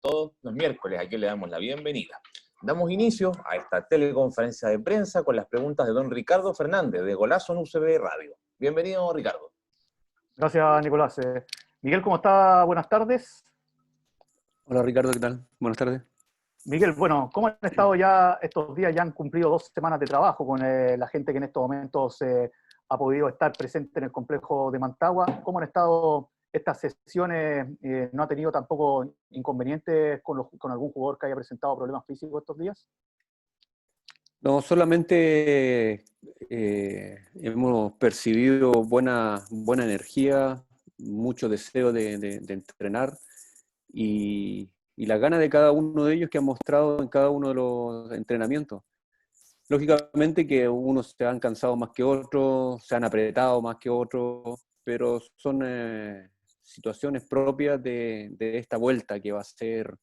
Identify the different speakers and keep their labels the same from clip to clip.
Speaker 1: todos los miércoles. Aquí le damos la bienvenida. Damos inicio a esta teleconferencia de prensa con las preguntas de don Ricardo Fernández, de Golazo en UCB Radio. Bienvenido, Ricardo.
Speaker 2: Gracias, Nicolás. Miguel, ¿cómo está? Buenas tardes.
Speaker 3: Hola, Ricardo, ¿qué tal? Buenas tardes.
Speaker 2: Miguel, bueno, ¿cómo han estado ya estos días? Ya han cumplido 2 semanas de trabajo con la gente que en estos momentos ha podido estar presente en el complejo de Mantagua. ¿Cómo han estado estas sesiones? ¿No ha tenido tampoco inconvenientes con algún jugador que haya presentado problemas físicos estos días?
Speaker 3: No, solamente hemos percibido buena energía, mucho deseo de entrenar y la gana de cada uno de ellos que han mostrado en cada uno de los entrenamientos. Lógicamente que unos se han cansado más que otros, se han apretado más que otros, pero son situaciones propias de esta vuelta que va a ser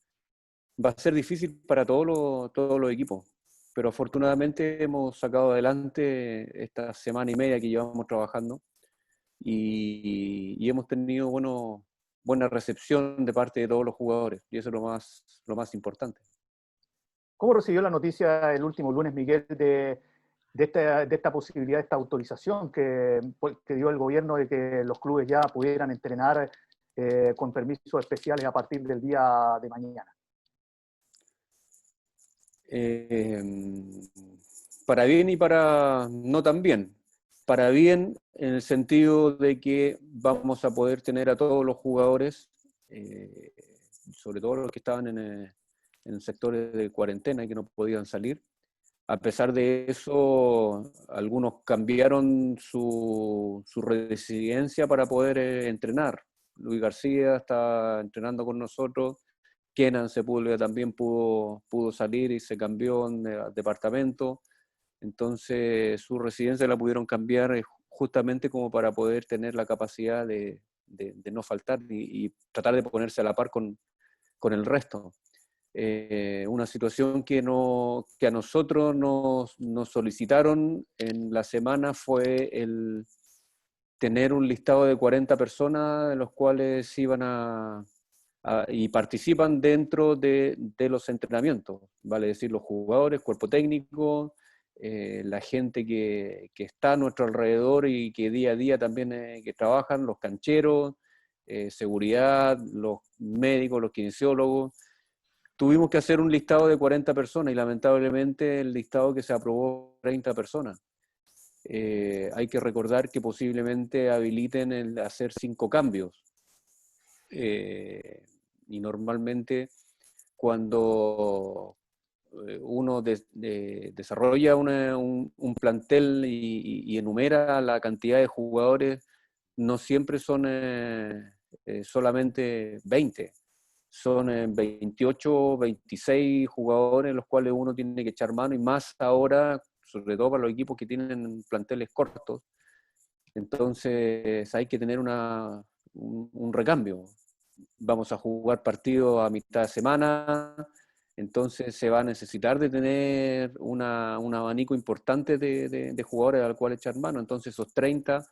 Speaker 3: difícil para todos los equipos. Pero afortunadamente hemos sacado adelante esta semana y media que llevamos trabajando y hemos tenido buena recepción de parte de todos los jugadores, y eso es lo más importante.
Speaker 2: ¿Cómo recibió la noticia el último lunes, Miguel, de esta posibilidad, de esta autorización que dio el gobierno de que los clubes ya pudieran entrenar con permisos especiales a partir del día de mañana?
Speaker 3: Para bien y para no tan bien. Para bien en el sentido de que vamos a poder tener a todos los jugadores, sobre todo los que estaban en sectores de cuarentena y que no podían salir. A pesar de eso, algunos cambiaron su residencia para poder entrenar. Luis García está entrenando con nosotros. Kenan Sepúlveda también pudo salir y se cambió en departamento. Entonces su residencia la pudieron cambiar justamente como para poder tener la capacidad de no faltar y tratar de ponerse a la par con el resto. Una situación que a nosotros nos solicitaron en la semana fue el tener un listado de 40 personas de los cuales iban y participan dentro de los entrenamientos, vale decir los jugadores, cuerpo técnico, la gente que está a nuestro alrededor y que día a día también que trabajan, los cancheros, seguridad, los médicos, los kinesiólogos. Tuvimos que hacer un listado de 40 personas y lamentablemente el listado que se aprobó 30 personas. Hay que recordar que posiblemente habiliten el hacer 5 cambios. Y normalmente cuando uno desarrolla un plantel y enumera la cantidad de jugadores, no siempre son solamente 20. Son 28, 26 jugadores los cuales uno tiene que echar mano, y más ahora, sobre todo para los equipos que tienen planteles cortos. Entonces hay que tener un recambio. Vamos a jugar partidos a mitad de semana, entonces se va a necesitar de tener un abanico importante de jugadores al cual echar mano. Entonces esos 30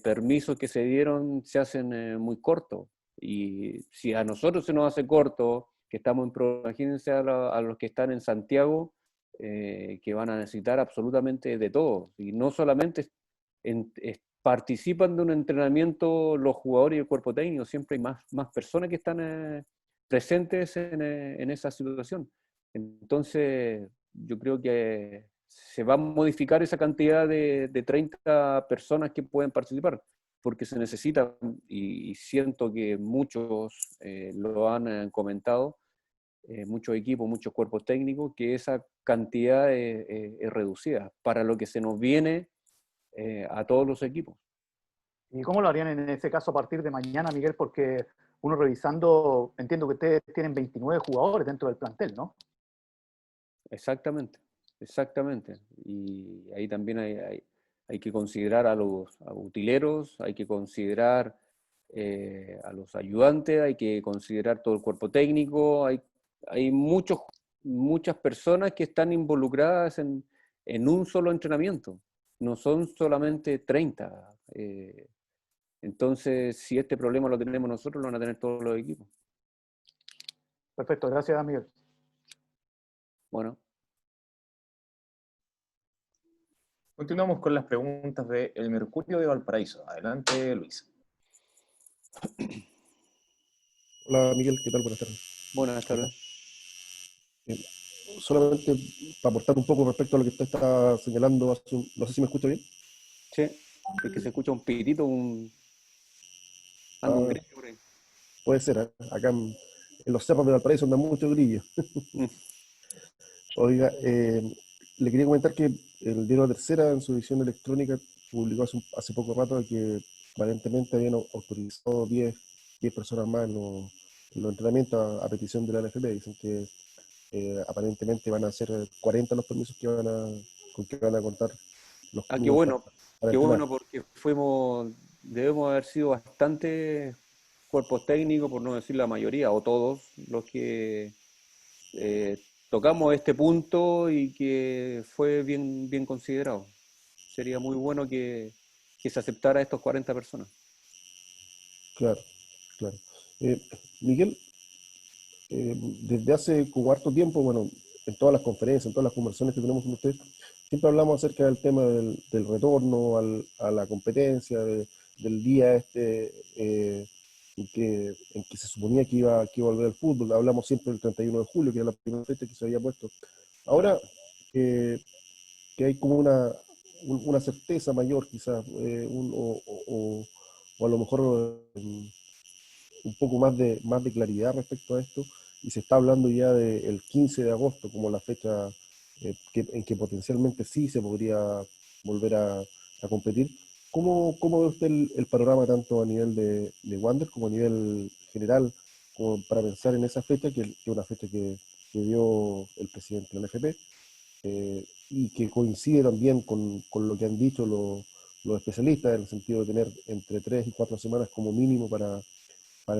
Speaker 3: permisos que se dieron se hacen muy cortos. Y si a nosotros se nos hace corto, que estamos en pro, imagínense a los que están en Santiago, que van a necesitar absolutamente de todo. Y no solamente participan de un entrenamiento los jugadores y el cuerpo técnico, siempre hay más personas que están presentes en esa situación. Entonces, yo creo que se va a modificar esa cantidad de 30 personas que pueden participar, porque se necesita, y siento que muchos lo han comentado, muchos equipos, muchos cuerpos técnicos, que esa cantidad es reducida para lo que se nos viene a todos los equipos.
Speaker 2: ¿Y cómo lo harían en ese caso a partir de mañana, Miguel? Porque uno revisando, entiendo que ustedes tienen 29 jugadores dentro del plantel, ¿no?
Speaker 3: Exactamente. Y ahí también hay que considerar a los utileros, hay que considerar a los ayudantes, hay que considerar todo el cuerpo técnico, hay muchas personas que están involucradas en un solo entrenamiento, no son solamente 30. Entonces, si este problema lo tenemos nosotros, lo van a tener todos los equipos.
Speaker 2: Perfecto, gracias, Miguel.
Speaker 3: Bueno,
Speaker 1: Continuamos con las preguntas de El Mercurio de Valparaíso. Adelante, Luis.
Speaker 4: Hola Miguel, ¿qué tal? Buenas tardes.
Speaker 3: buenas
Speaker 4: ¿Cómo
Speaker 3: tardes.
Speaker 4: estás? Bien. Solamente para aportar un poco respecto a lo que usted está señalando, no sé si me escucha bien.
Speaker 3: Sí, es que se escucha un pitito, anda un
Speaker 4: Ah,
Speaker 3: grillo por ahí.
Speaker 4: puede ser, ¿eh? Acá en los cerros de Valparaíso andan muchos grillos.
Speaker 3: Mm.
Speaker 4: Oiga, le quería comentar que el diario La Tercera, en su edición electrónica, publicó hace poco rato que aparentemente habían autorizado 10 personas más en los entrenamientos a petición de la NFP. Dicen que aparentemente van a ser 40 los permisos con que van a contar los
Speaker 3: Ah,
Speaker 4: clubes para
Speaker 3: qué
Speaker 4: entrenar.
Speaker 3: bueno, porque debemos haber sido bastante cuerpos técnicos, por no decir la mayoría, o todos, los que eh, tocamos este punto y que fue bien considerado. Sería muy bueno que se aceptara a estos 40 personas.
Speaker 4: Claro, claro. Eh, Miguel, desde hace como harto tiempo, bueno, en todas las conferencias, en todas las conversaciones que tenemos con usted, siempre hablamos acerca del tema del retorno a la competencia, del día en que se suponía que iba a volver al fútbol. Hablamos siempre del 31 de julio, que era la primera fecha que se había puesto. Ahora que hay como una certeza mayor, quizás, o a lo mejor un poco más de claridad respecto a esto, y se está hablando ya del 15 de agosto como la fecha en que potencialmente sí se podría volver a competir. ¿Cómo ve usted el panorama tanto a nivel de Wander como a nivel general, como para pensar en esa fecha, que es una fecha que dio el presidente de la NFP, y que coincide también con lo que han dicho los especialistas, en el sentido de tener entre 3 y 4 semanas como mínimo para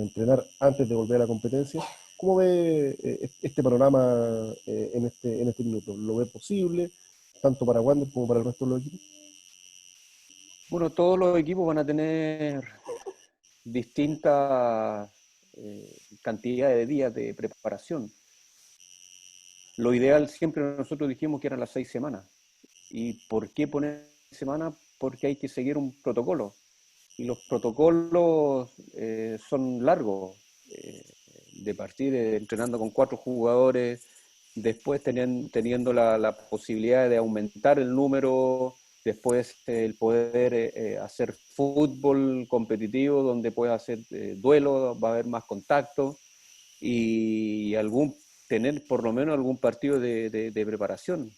Speaker 4: entrenar antes de volver a la competencia? ¿Cómo ve este panorama en este minuto? ¿Lo ve posible, tanto para Wander como para el resto de los equipos?
Speaker 3: Bueno, todos los equipos van a tener distintas cantidades de días de preparación. Lo ideal siempre nosotros dijimos que eran las 6 semanas. ¿Y por qué poner semanas? Porque hay que seguir un protocolo. Y los protocolos son largos. eh, de partir entrenando con 4 jugadores, después teniendo la posibilidad de aumentar el número, después el poder hacer fútbol competitivo donde pueda hacer duelo, va a haber más contacto y tener por lo menos algún partido de preparación.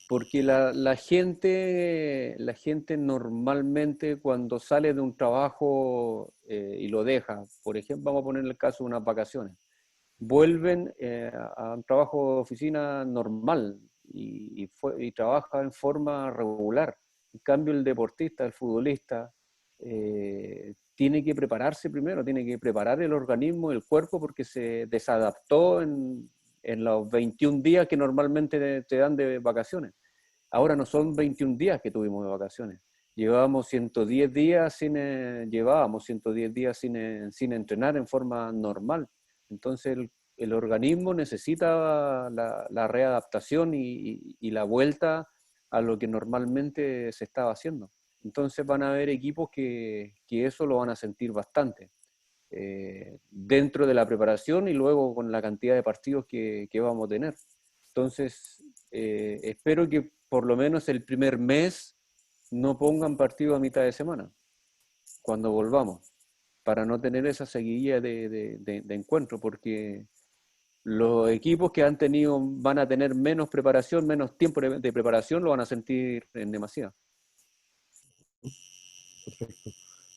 Speaker 3: Porque la gente normalmente cuando sale de un trabajo y lo deja, por ejemplo, vamos a poner el caso de unas vacaciones, vuelven a un trabajo de oficina normal y trabaja en forma regular. En cambio, el deportista, el futbolista, tiene que prepararse primero, tiene que preparar el organismo, el cuerpo, porque se desadaptó en los 21 días que normalmente te dan de vacaciones. Ahora no son 21 días que tuvimos de vacaciones. Llevábamos 110 días sin entrenar en forma normal. Entonces el organismo necesita la readaptación y la vuelta a lo que normalmente se estaba haciendo. Entonces van a haber equipos que eso lo van a sentir bastante dentro de la preparación y luego con la cantidad de partidos que vamos a tener. Entonces, espero que por lo menos el primer mes no pongan partido a mitad de semana, cuando volvamos, para no tener esa seguidilla de encuentro, porque los equipos que van a tener menos preparación, menos tiempo de preparación, lo van a sentir en demasía.
Speaker 4: Perfecto.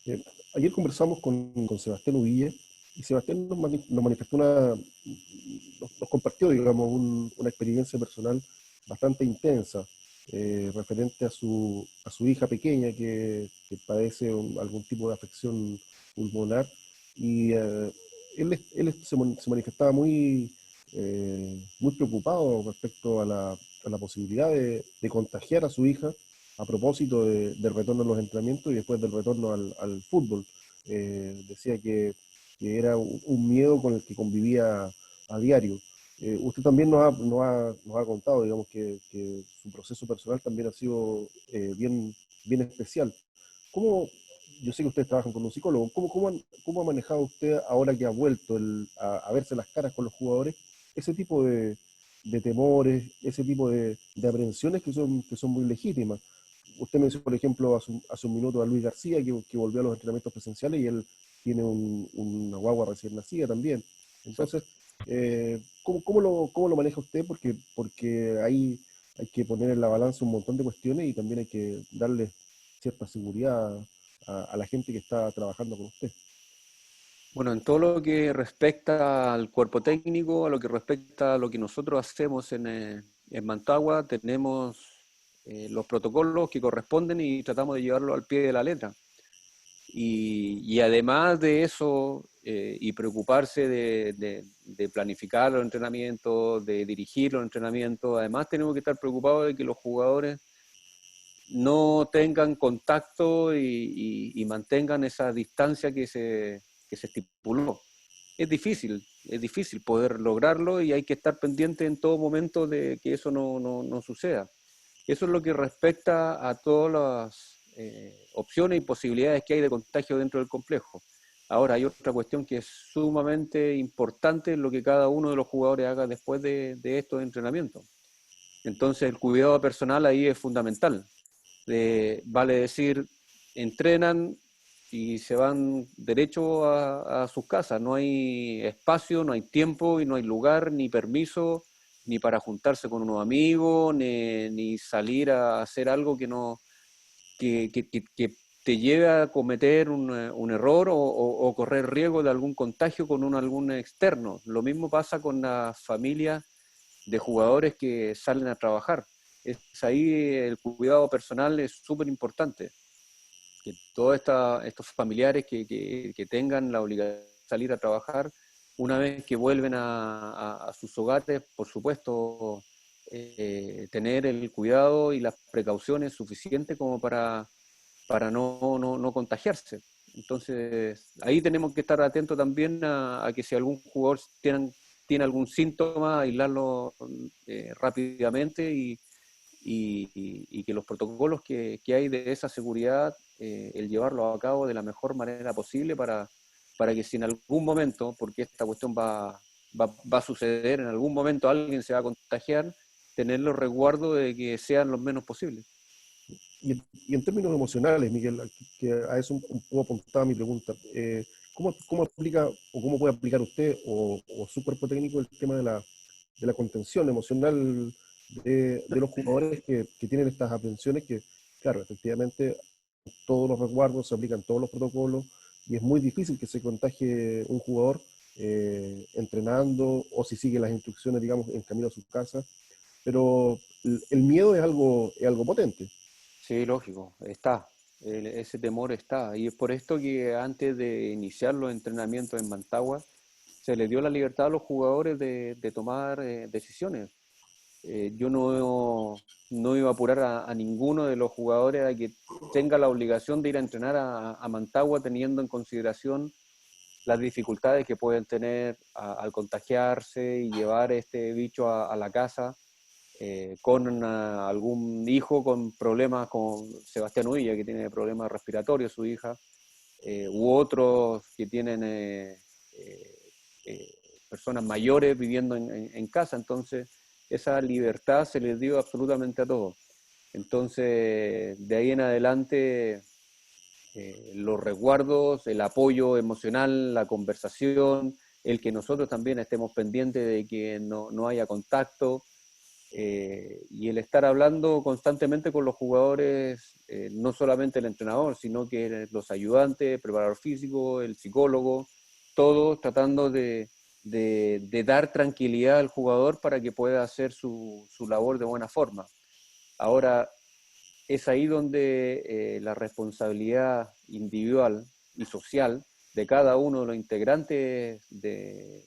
Speaker 4: Eh, Ayer conversamos con Sebastián Uvilla, y Sebastián nos manifestó nos compartió, digamos, una experiencia personal bastante intensa, referente a su hija pequeña que padece algún tipo de afección pulmonar. Y él se manifestaba muy preocupado respecto a la posibilidad de contagiar a su hija a propósito del retorno a los entrenamientos y después del retorno al fútbol. Decía que era un miedo con el que convivía a diario. Usted también nos ha contado, digamos, que su proceso personal también ha sido bien especial. ¿Cómo, yo sé que ustedes trabajan con un psicólogo, cómo ha manejado usted ahora que ha vuelto a verse las caras con los jugadores ese tipo de temores, ese tipo de aprensiones que son muy legítimas? Usted mencionó, por ejemplo, hace un minuto a Luis García, que volvió a los entrenamientos presenciales y él tiene una guagua recién nacida también. Entonces, ¿cómo lo maneja usted? Porque ahí hay que poner en la balanza un montón de cuestiones y también hay que darle cierta seguridad a la gente que está trabajando con usted.
Speaker 3: Bueno, en todo lo que respecta al cuerpo técnico, a lo que respecta a lo que nosotros hacemos en Mantagua, tenemos los protocolos que corresponden y tratamos de llevarlo al pie de la letra. Y además de eso, y preocuparse de planificar los entrenamientos, de dirigir los entrenamientos, además tenemos que estar preocupados de que los jugadores no tengan contacto y mantengan esa distancia que se estipuló. Es difícil poder lograrlo y hay que estar pendiente en todo momento de que eso no suceda. Eso es lo que respecta a todas las opciones y posibilidades que hay de contagio dentro del complejo. Ahora, hay otra cuestión que es sumamente importante, lo que cada uno de los jugadores haga después de estos entrenamientos. Entonces, el cuidado personal ahí es fundamental. Vale decir, entrenan y se van derecho a sus casas. No hay espacio, no hay tiempo y no hay lugar, ni permiso, ni para juntarse con unos amigos, ni salir a hacer algo que te lleve a cometer un error o correr riesgo de algún contagio con algún externo. Lo mismo pasa con las familias de jugadores que salen a trabajar. Es ahí el cuidado personal es súper importante. Que todos estos familiares que tengan la obligación de salir a trabajar, una vez que vuelven a sus hogares, por supuesto, tener el cuidado y las precauciones suficientes como para no contagiarse. Entonces, ahí tenemos que estar atentos también a que si algún jugador tiene algún síntoma, aislarlo rápidamente y que los protocolos que hay de esa seguridad, el llevarlo a cabo de la mejor manera posible para que si en algún momento, porque esta cuestión va a suceder, en algún momento alguien se va a contagiar, tener los resguardos de que sean los menos posibles.
Speaker 4: Y en términos emocionales, Miguel, que a eso un poco apuntaba mi pregunta, ¿cómo aplica o cómo puede aplicar usted o su cuerpo técnico el tema de la contención emocional de los jugadores que tienen estas aprensiones que, claro, efectivamente, todos los resguardos, se aplican todos los protocolos y es muy difícil que se contagie un jugador entrenando o si sigue las instrucciones, digamos, en camino a su casa, pero el miedo es algo potente.
Speaker 3: Sí, lógico, está. Ese temor está. Y es por esto que antes de iniciar los entrenamientos en Mantagua, se le dio la libertad a los jugadores de tomar decisiones. Yo no iba a apurar a ninguno de los jugadores a que tenga la obligación de ir a entrenar a Mantagua teniendo en consideración las dificultades que pueden tener al contagiarse y llevar este bicho a la casa con algún hijo con problemas, como Sebastián Uvilla, que tiene problemas respiratorios, su hija, u otros que tienen eh, personas mayores viviendo en casa. Entonces, esa libertad se les dio absolutamente a todos. Entonces, de ahí en adelante, los resguardos, el apoyo emocional, la conversación, el que nosotros también estemos pendientes de que no haya contacto, y el estar hablando constantemente con los jugadores, no solamente el entrenador, sino que los ayudantes, el preparador físico, el psicólogo, todos tratando de dar tranquilidad al jugador para que pueda hacer su labor de buena forma. Ahora, es ahí donde la responsabilidad individual y social de cada uno de los integrantes de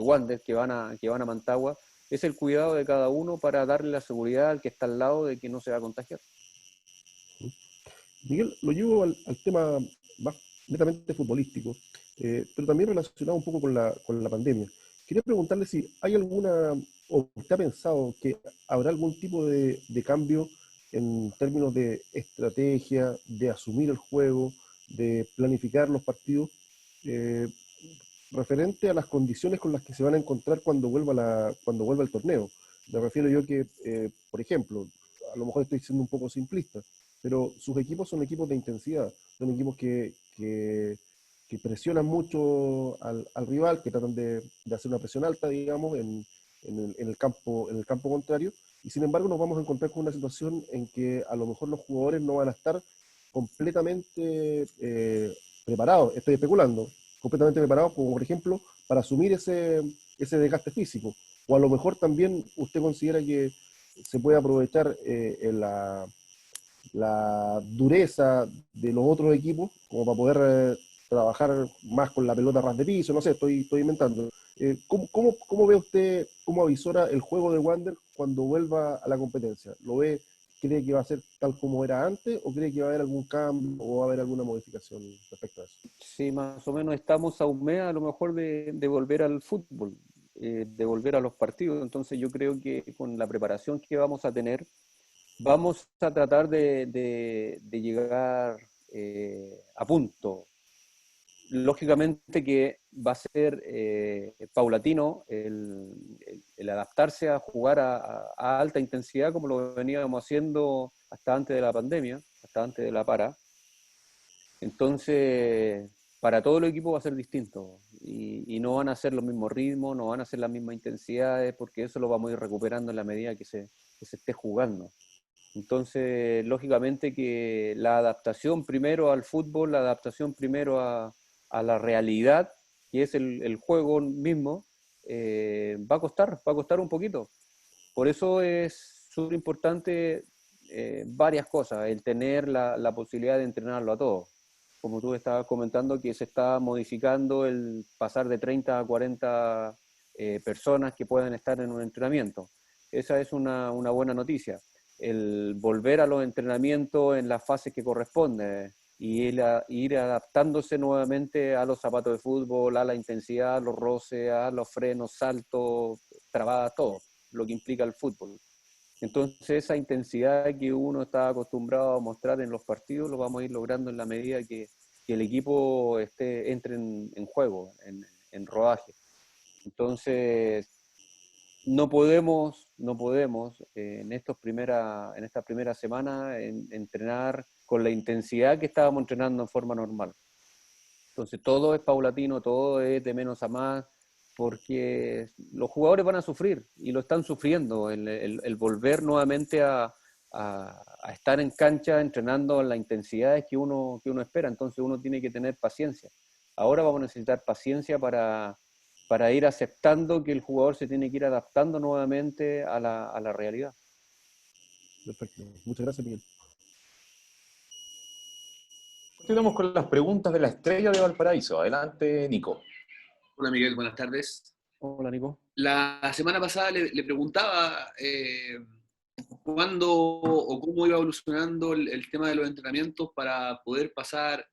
Speaker 3: Wander que van a Mantagua es el cuidado de cada uno para darle la seguridad al que está al lado de que no se va a contagiar.
Speaker 4: Miguel, lo llevo al tema más netamente futbolístico, pero también relacionado un poco con la pandemia. Quería preguntarle si hay alguna, o usted ha pensado que habrá algún tipo de cambio en términos de estrategia, de asumir el juego, de planificar los partidos, eh, referente a las condiciones con las que se van a encontrar cuando vuelva el torneo. Me refiero yo que, por ejemplo, a lo mejor estoy siendo un poco simplista, pero sus equipos son equipos de intensidad, son equipos que presionan mucho al rival, que tratan de hacer una presión alta, digamos, en el campo contrario, y sin embargo nos vamos a encontrar con una situación en que a lo mejor los jugadores no van a estar completamente preparados, estoy especulando, completamente preparados, como por ejemplo, para asumir ese desgaste físico. O a lo mejor también usted considera que se puede aprovechar la dureza de los otros equipos como para poder trabajar más con la pelota ras de piso, no sé, estoy inventando. ¿Cómo ve usted, cómo avisora el juego de Wander cuando vuelva a la competencia? ¿Cree que va a ser tal como era antes o cree que va a haber algún cambio o va a haber alguna modificación respecto a eso?
Speaker 3: Sí, más o menos estamos a un mes a lo mejor de volver al fútbol, de volver a los partidos. Entonces yo creo que con la preparación que vamos a tener, vamos a tratar de llegar a punto. Lógicamente que va a ser paulatino el adaptarse a jugar a alta intensidad como lo veníamos haciendo hasta antes de la pandemia, hasta antes de la para. Entonces, para todo el equipo va a ser distinto y no van a ser los mismos ritmos, no van a ser las mismas intensidades, porque eso lo vamos a ir recuperando en la medida que se esté jugando. Entonces, lógicamente que la adaptación primero al fútbol, la adaptación primero a la realidad, que es el juego mismo, va a costar un poquito. Por eso es súper importante varias cosas, el tener la posibilidad de entrenarlo a todos. Como tú estabas comentando, que se está modificando el pasar de 30 a 40 personas que puedan estar en un entrenamiento. Esa es una buena noticia. El volver a los entrenamientos en las fases que corresponden y ir adaptándose nuevamente a los zapatos de fútbol, a la intensidad, a los roces, a los frenos, saltos, trabadas, todo lo que implica el fútbol. Entonces esa intensidad que uno está acostumbrado a mostrar en los partidos lo vamos a ir logrando en la medida que el equipo entre en juego, en rodaje. Entonces no podemos en esta primera semana entrenar con la intensidad que estábamos entrenando en forma normal. Entonces todo es paulatino, todo es de menos a más, porque los jugadores van a sufrir y lo están sufriendo, el volver nuevamente a estar en cancha entrenando en las intensidades que uno espera. Entonces uno tiene que tener paciencia. Ahora vamos a necesitar paciencia para ir aceptando que el jugador se tiene que ir adaptando nuevamente a la realidad.
Speaker 4: Perfecto. Muchas gracias, Miguel.
Speaker 1: Continuamos con las preguntas de la estrella de Valparaíso. Adelante, Nico.
Speaker 5: Hola Miguel, buenas tardes.
Speaker 3: Hola, Nico.
Speaker 5: La semana pasada le preguntaba cuándo o cómo iba evolucionando el tema de los entrenamientos para poder pasar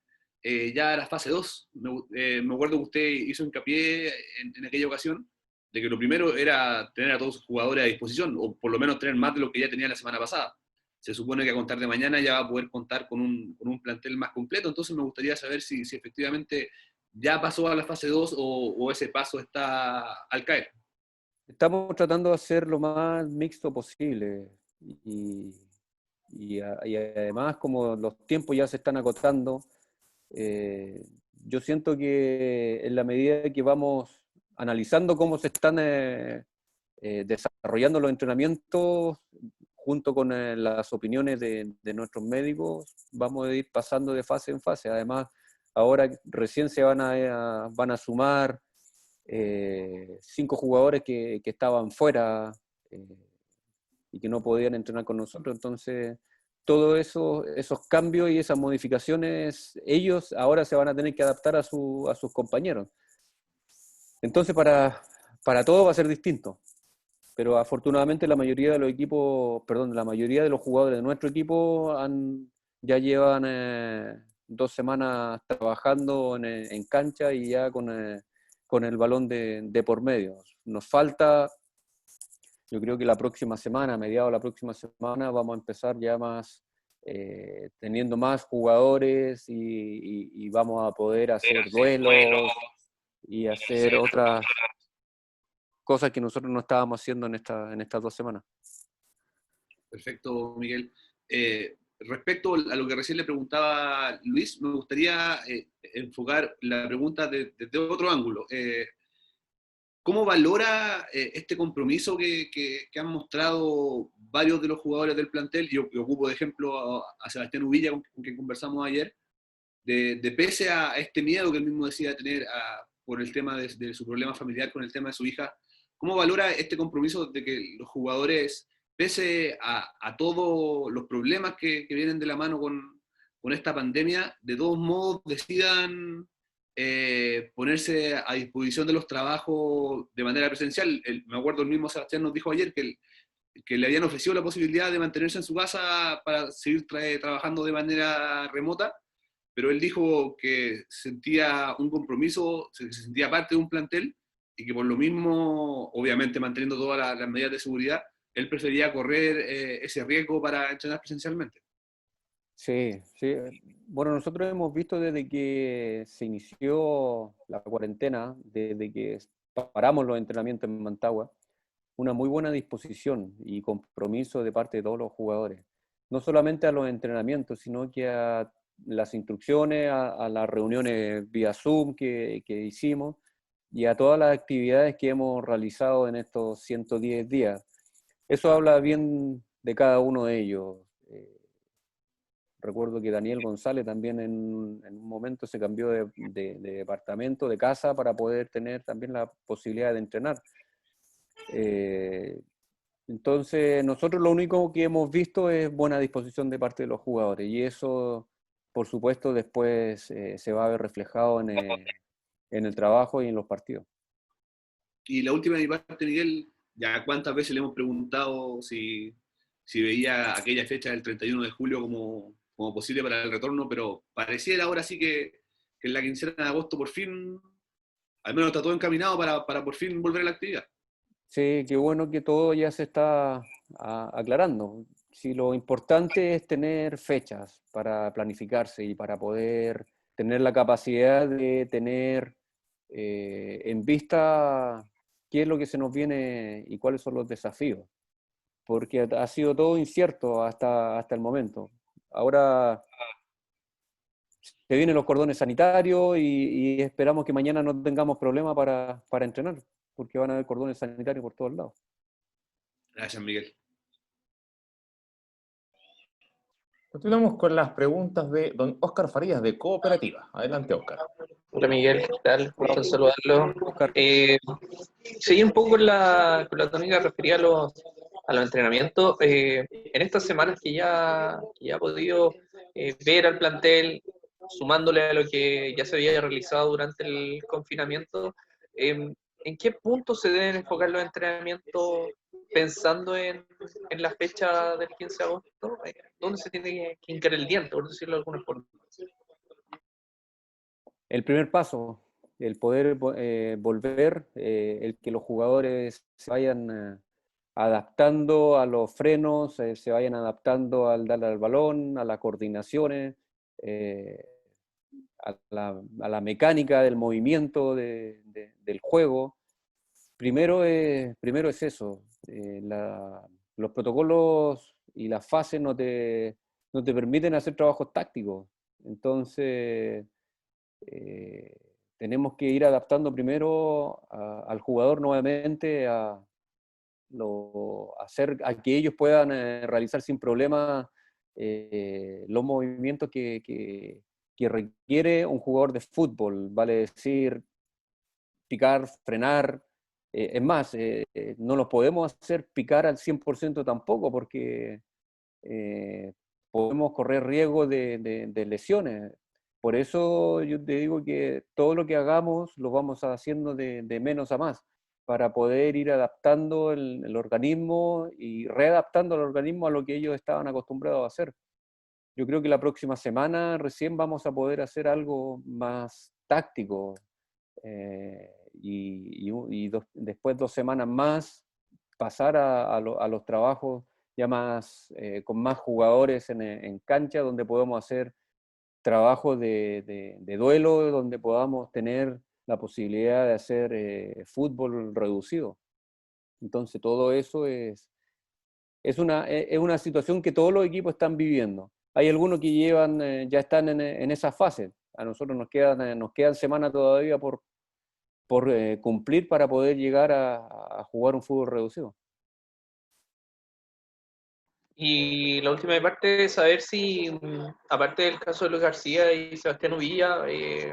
Speaker 5: ya a la fase 2. Me acuerdo que usted hizo hincapié en aquella ocasión de que lo primero era tener a todos los jugadores a disposición, o por lo menos tener más de lo que ya tenía la semana pasada. Se supone que a contar de mañana ya va a poder contar con un plantel más completo, entonces me gustaría saber si efectivamente ya pasó a la fase 2 o ese paso está al caer.
Speaker 3: Estamos tratando de hacer lo más mixto posible y además como los tiempos ya se están acotando, yo siento que en la medida que vamos analizando cómo se están desarrollando los entrenamientos junto con las opiniones de nuestros médicos, vamos a ir pasando de fase en fase. Además, ahora recién se van a sumar 5 jugadores que estaban fuera y que no podían entrenar con nosotros. Entonces, todos esos cambios y esas modificaciones, ellos ahora se van a tener que adaptar a sus compañeros. Entonces, para todo va a ser distinto. Pero afortunadamente la mayoría de los jugadores de nuestro equipo ya llevan 2 semanas trabajando en cancha y ya con con el balón de por medio. Nos falta, yo creo que la próxima semana, a mediados de la próxima semana, vamos a empezar ya más, teniendo más jugadores y vamos a poder hacer duelos y hacer otras cosas que nosotros no estábamos haciendo en estas 2 semanas.
Speaker 5: Perfecto, Miguel. Respecto a lo que recién le preguntaba Luis, me gustaría enfocar la pregunta desde otro ángulo. ¿Cómo valora este compromiso que han mostrado varios de los jugadores del plantel? Yo ocupo de ejemplo a Sebastián Uvilla, con quien conversamos ayer, de pese a este miedo que él mismo decía tener por el tema de su problema familiar con el tema de su hija, ¿cómo valora este compromiso de que los jugadores, pese a todos los problemas que vienen de la mano con esta pandemia, de todos modos decidan ponerse a disposición de los trabajos de manera presencial? Me acuerdo, el mismo Sebastián nos dijo ayer que le habían ofrecido la posibilidad de mantenerse en su casa para seguir trabajando de manera remota, pero él dijo que sentía un compromiso, se sentía parte de un plantel, y que por lo mismo, obviamente manteniendo todas las medidas de seguridad, él prefería correr ese riesgo para entrenar presencialmente.
Speaker 3: Sí, sí. Bueno, nosotros hemos visto desde que se inició la cuarentena, desde que paramos los entrenamientos en Mantagua, una muy buena disposición y compromiso de parte de todos los jugadores. No solamente a los entrenamientos, sino que a las instrucciones, a las reuniones vía Zoom que hicimos y a todas las actividades que hemos realizado en estos 110 días. Eso habla bien de cada uno de ellos. Recuerdo que Daniel González también en un momento se cambió de departamento, de casa, para poder tener también la posibilidad de entrenar. Entonces, nosotros lo único que hemos visto es buena disposición de parte de los jugadores, y eso, por supuesto, después se va a ver reflejado en el trabajo y en los partidos.
Speaker 5: Y la última de mi parte, Miguel, ya cuántas veces le hemos preguntado si veía aquella fecha del 31 de julio como posible para el retorno, pero pareciera ahora sí que en la quincena de agosto por fin, al menos está todo encaminado para por fin volver a la actividad.
Speaker 3: Sí, qué bueno que todo ya se está aclarando. Sí, lo importante es tener fechas para planificarse y para poder tener la capacidad de tener en vista qué es lo que se nos viene y cuáles son los desafíos, porque ha sido todo incierto hasta el momento. Ahora se vienen los cordones sanitarios y esperamos que mañana no tengamos problema para entrenar, porque van a haber cordones sanitarios por todos lados.
Speaker 5: Gracias, Miguel.
Speaker 1: Continuamos con las preguntas de don Óscar Farías, de Cooperativa. Adelante, Óscar.
Speaker 6: Hola Miguel, ¿qué tal? Gusto en saludarlo.
Speaker 3: Oscar.
Speaker 6: Seguí un poco con la tónica referida a los entrenamientos. En estas semanas que ya he podido ver al plantel, sumándole a lo que ya se había realizado durante el confinamiento, ¿en qué puntos se deben enfocar los entrenamientos pensando en la fecha del 15 de agosto? ¿Dónde se tiene que hincar el diente, por decirlo de alguna forma?
Speaker 3: El primer paso, el poder volver, el que los jugadores se vayan adaptando a los frenos, se vayan adaptando al darle al balón, a las coordinaciones, a la mecánica del movimiento del juego. Primero es eso. Los protocolos y las fases no te permiten hacer trabajos tácticos. Entonces, tenemos que ir adaptando primero al jugador nuevamente a que ellos puedan realizar sin problema los movimientos que requiere un jugador de fútbol, vale decir, picar, frenar. Es más, no los podemos hacer picar al 100% tampoco, porque podemos correr riesgo de lesiones. Por eso yo te digo que todo lo que hagamos lo vamos haciendo de menos a más, para poder ir adaptando el organismo y readaptando al organismo a lo que ellos estaban acostumbrados a hacer. Yo creo que la próxima semana recién vamos a poder hacer algo más táctico después 2 semanas más pasar a los trabajos ya más, con más jugadores en cancha, donde podamos hacer trabajos de duelo, donde podamos tener la posibilidad de hacer fútbol reducido. Entonces todo eso es una situación que todos los equipos están viviendo. Hay algunos que ya están en esa fase. A nosotros nos quedan semanas todavía por cumplir para poder llegar a jugar un fútbol reducido.
Speaker 6: Y la última parte es saber si, aparte del caso de Luis García y Sebastián Uvilla,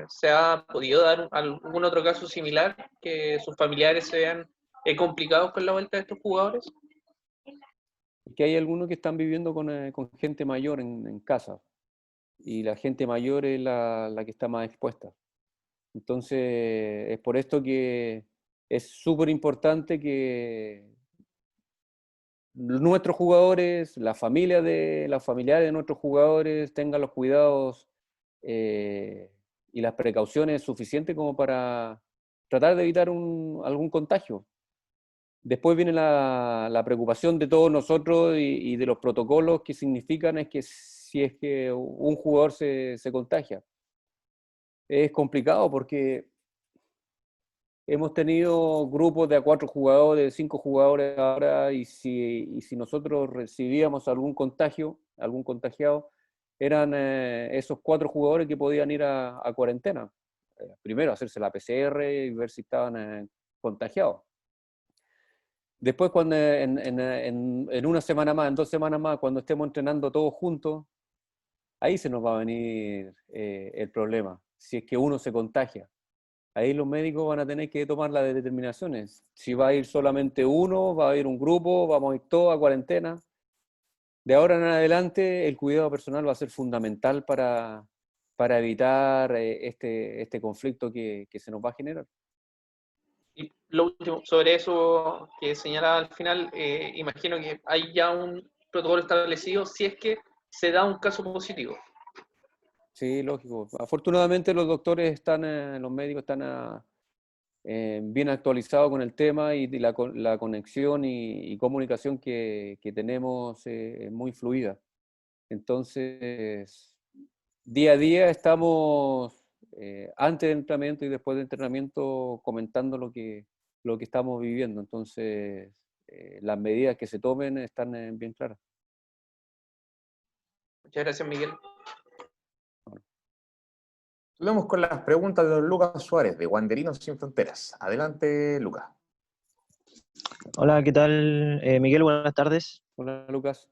Speaker 6: se ha podido dar algún otro caso similar, que sus familiares se vean complicados con la vuelta de estos jugadores.
Speaker 3: Que hay algunos que están viviendo con gente mayor en casa, y la gente mayor es la que está más expuesta. Entonces, es por esto que es súper importante que nuestros jugadores, los familiares de nuestros jugadores tengan los cuidados y las precauciones suficientes como para tratar de evitar algún contagio. Después viene la preocupación de todos nosotros y de los protocolos que significan es que si es que un jugador se contagia. Es complicado porque hemos tenido grupos de 4 jugadores, de 5 jugadores ahora, y si nosotros recibíamos algún contagiado, eran esos 4 jugadores que podían ir a cuarentena. Primero hacerse la PCR y ver si estaban contagiados. Después, cuando en una semana más, en 2 semanas más, cuando estemos entrenando todos juntos, ahí se nos va a venir el problema, si es que uno se contagia. Ahí los médicos van a tener que tomar las determinaciones. Si va a ir solamente uno, va a ir un grupo, vamos a ir todos a cuarentena. De ahora en adelante, el cuidado personal va a ser fundamental para evitar este conflicto que se nos va a generar.
Speaker 6: Y lo último, sobre eso que señalaba al final, imagino que hay ya un protocolo establecido si es que se da un caso positivo.
Speaker 3: Sí, lógico. Afortunadamente los los médicos están bien actualizados con el tema, y la conexión y comunicación que tenemos es muy fluida. Entonces, día a día estamos, antes del entrenamiento y después del entrenamiento, comentando lo que estamos viviendo. Entonces, las medidas que se tomen están bien claras.
Speaker 6: Muchas gracias, Miguel.
Speaker 1: Vamos con las preguntas de don Lucas Suárez, de Wanderinos Sin Fronteras. Adelante, Lucas.
Speaker 7: Hola, ¿qué tal? Miguel, buenas tardes.
Speaker 3: Hola, Lucas.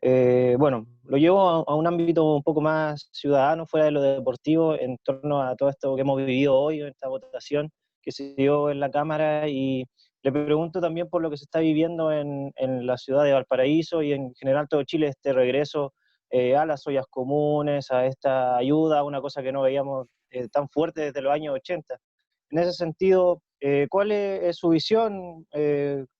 Speaker 7: Bueno, lo llevo a un ámbito un poco más ciudadano, fuera de lo deportivo, en torno a todo esto que hemos vivido hoy, esta votación que se dio en la Cámara, y le pregunto también por lo que se está viviendo en la ciudad de Valparaíso y en general todo Chile, este regreso a las ollas comunes, a esta ayuda, una cosa que no veíamos tan fuerte desde los años 80. En ese sentido, ¿cuál es su visión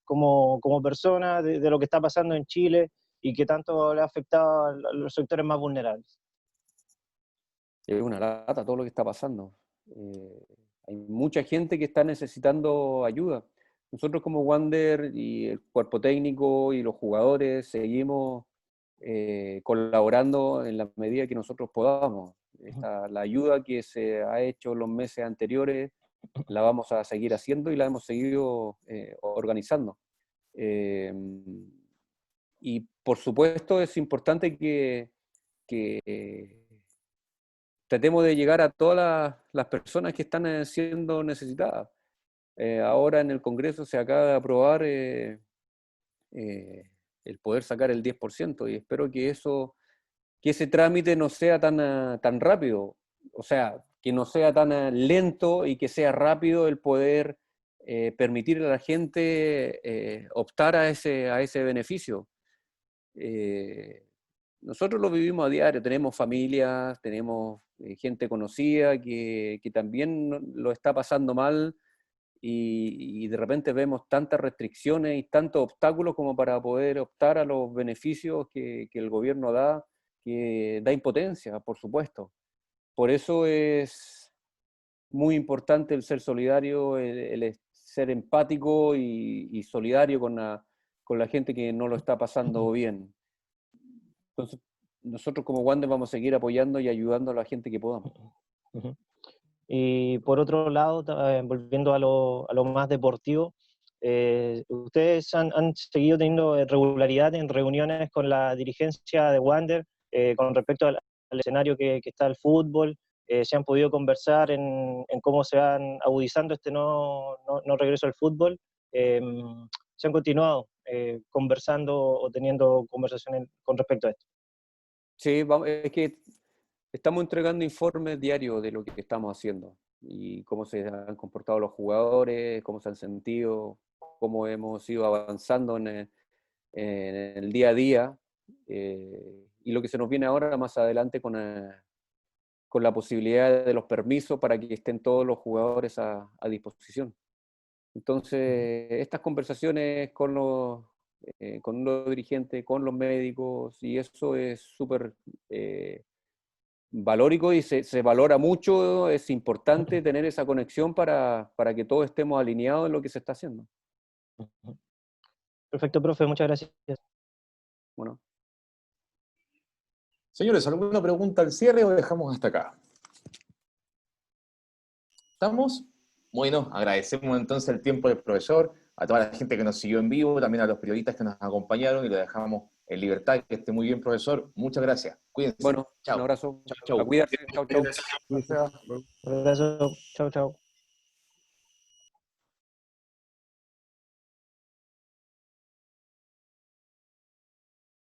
Speaker 7: como persona de lo que está pasando en Chile y qué tanto le ha afectado a los sectores más vulnerables?
Speaker 3: Es una lata todo lo que está pasando. Hay mucha gente que está necesitando ayuda. Nosotros como Wander y el cuerpo técnico y los jugadores seguimos colaborando en la medida que nosotros podamos. La ayuda que se ha hecho los meses anteriores la vamos a seguir haciendo y la hemos seguido organizando. Y por supuesto es importante que tratemos de llegar a todas las personas que están siendo necesitadas. Ahora en el Congreso se acaba de aprobar el poder sacar el 10%, y espero que ese trámite no sea tan rápido, o sea, que no sea tan lento, y que sea rápido el poder permitirle a la gente optar a ese beneficio. Nosotros lo vivimos a diario, tenemos familias, tenemos gente conocida que también lo está pasando mal, y de repente vemos tantas restricciones y tantos obstáculos como para poder optar a los beneficios que el gobierno da, que da impotencia, por supuesto. Por eso es muy importante el ser solidario, el ser empático y solidario con la gente que no lo está pasando bien. Entonces, nosotros como Wander vamos a seguir apoyando y ayudando a la gente que podamos.
Speaker 7: Ujú. Y por otro lado, volviendo a lo más deportivo, ¿ustedes han seguido teniendo regularidad en reuniones con la dirigencia de Wander con respecto al escenario que está el fútbol? ¿Se han podido conversar en cómo se van agudizando este no regreso al fútbol? ¿Se han continuado conversando o teniendo conversaciones con respecto a esto?
Speaker 3: Sí, es que estamos entregando informes diarios de lo que estamos haciendo y cómo se han comportado los jugadores, cómo se han sentido, cómo hemos ido avanzando en el día a día, y lo que se nos viene ahora más adelante con la posibilidad de los permisos para que estén todos los jugadores a disposición. Entonces, estas conversaciones con los dirigentes, con los médicos, y eso es súper valórico y se valora mucho, es importante tener esa conexión para que todos estemos alineados en lo que se está haciendo.
Speaker 7: Perfecto, profe, muchas gracias.
Speaker 3: Bueno.
Speaker 1: Señores, ¿alguna pregunta al cierre o dejamos hasta acá? ¿Estamos? Bueno, agradecemos entonces el tiempo del profesor, a toda la gente que nos siguió en vivo, también a los periodistas que nos acompañaron y lo dejamos en libertad. Que esté muy bien, profesor. Muchas gracias. Cuídense.
Speaker 3: Bueno,
Speaker 1: chao.
Speaker 3: un abrazo.
Speaker 1: Chao, chao.
Speaker 3: A cuidarse. Chao, chao.
Speaker 4: Gracias.
Speaker 7: Un abrazo, chao, chao.